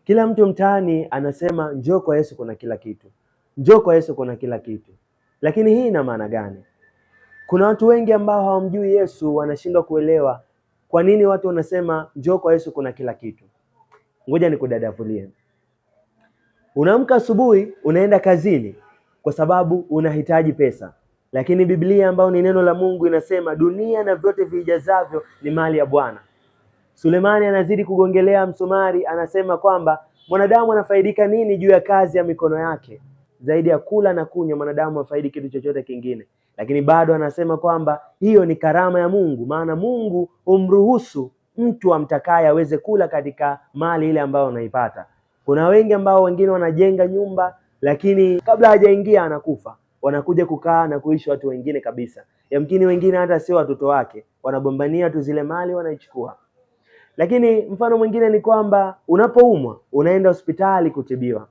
Kila mtu mtaani anasema njoo kwa Yesu kuna kila kitu, njoo kwa Yesu kuna kila kitu. Lakini hii ina maana gani? Kuna watu wengi ambao hawamjui Yesu, wanashindwa kuelewa kwa nini watu wanasema njoo kwa Yesu kuna kila kitu. Ngoja nikudadavulie. Unaamka asubuhi, unaenda kazini kwa sababu unahitaji pesa. Lakini Biblia ambayo ni neno la Mungu inasema dunia na vyote vijazavyo ni mali ya Bwana. Sulemani anazidi kugongelea msumari, anasema kwamba mwanadamu anafaidika nini juu ya kazi ya mikono yake? Zaidi ya kula na kunywa, mwanadamu hafaidi kitu chochote kingine. Lakini bado anasema kwamba hiyo ni karama ya Mungu, maana Mungu humruhusu mtu amtakaye aweze kula katika mali ile ambayo anaipata. Kuna wengi ambao wengine wanajenga nyumba, lakini kabla hajaingia anakufa. Wanakuja kukaa na kuishi watu wengine kabisa. Yamkini wengine hata sio watoto wake, wanagombania tu zile mali, wanaichukua. Lakini mfano mwingine ni kwamba unapoumwa unaenda hospitali kutibiwa,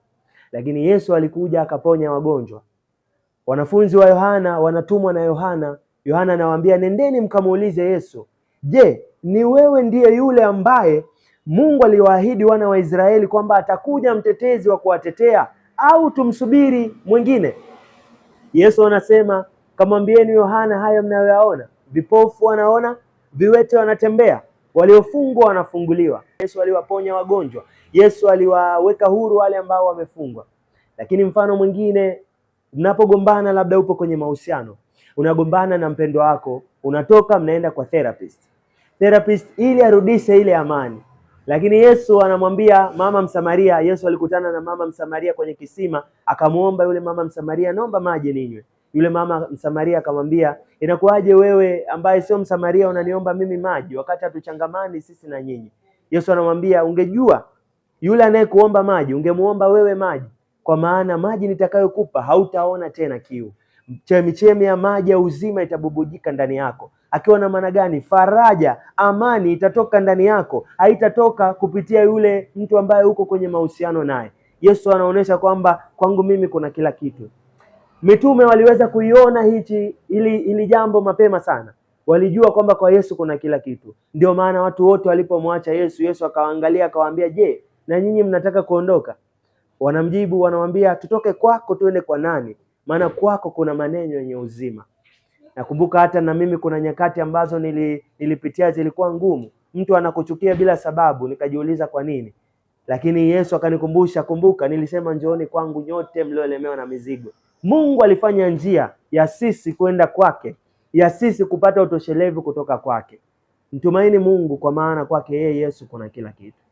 lakini Yesu alikuja akaponya wagonjwa. Wanafunzi wa Yohana wanatumwa na Yohana. Yohana anawaambia nendeni mkamuulize Yesu, je, ni wewe ndiye yule ambaye Mungu aliwaahidi wana wa Israeli kwamba atakuja mtetezi wa kuwatetea, au tumsubiri mwingine? Yesu anasema kamwambieni Yohana haya mnayoyaona, vipofu wanaona, viwete wanatembea, waliofungwa wanafunguliwa. Yesu aliwaponya wagonjwa, Yesu aliwaweka huru wale ambao wamefungwa. Lakini mfano mwingine, mnapogombana, labda upo kwenye mahusiano, unagombana na mpendwa wako, unatoka mnaenda kwa therapist ili arudishe ile amani. Lakini Yesu anamwambia mama Msamaria, Yesu alikutana na mama Msamaria kwenye kisima, akamuomba yule mama Msamaria, naomba maji ninywe. Yule mama Msamaria akamwambia, inakuwaje wewe ambaye sio Msamaria unaniomba mimi maji wakati hatuchangamani sisi na nyinyi? Yesu anamwambia, ungejua yule anayekuomba maji ungemuomba wewe maji, kwa maana maji nitakayokupa hautaona tena kiu. Chemichemi ya maji ya uzima itabubujika ndani yako. Akiwa na maana gani? Faraja, amani itatoka ndani yako, haitatoka kupitia yule mtu ambaye uko kwenye mahusiano naye. Yesu anaonyesha kwamba kwangu mimi kuna kila kitu. Mitume waliweza kuiona ili jambo mapema sana. Walijua kwamba kwa Yesu kuna kila kitu. Ndio maana watu wote walipomwacha Yesu, Yesu akawaangalia akawaambia, je, na nyinyi mnataka kuondoka? Wanamjibu, wanamwambia, tutoke kwako tuende kwa nani? Maana kwako kuna maneno yenye uzima. Nakumbuka hata na mimi kuna nyakati ambazo nilipitia zilikuwa ngumu. Mtu anakuchukia bila sababu, nikajiuliza kwa nini. Lakini Yesu akanikumbusha, kumbuka nilisema njooni kwangu nyote mliolemewa na mizigo. Mungu alifanya njia ya sisi kwenda kwake, ya sisi kupata utoshelevu kutoka kwake. Mtumaini Mungu, kwa maana kwake yeye Yesu kuna kila kitu.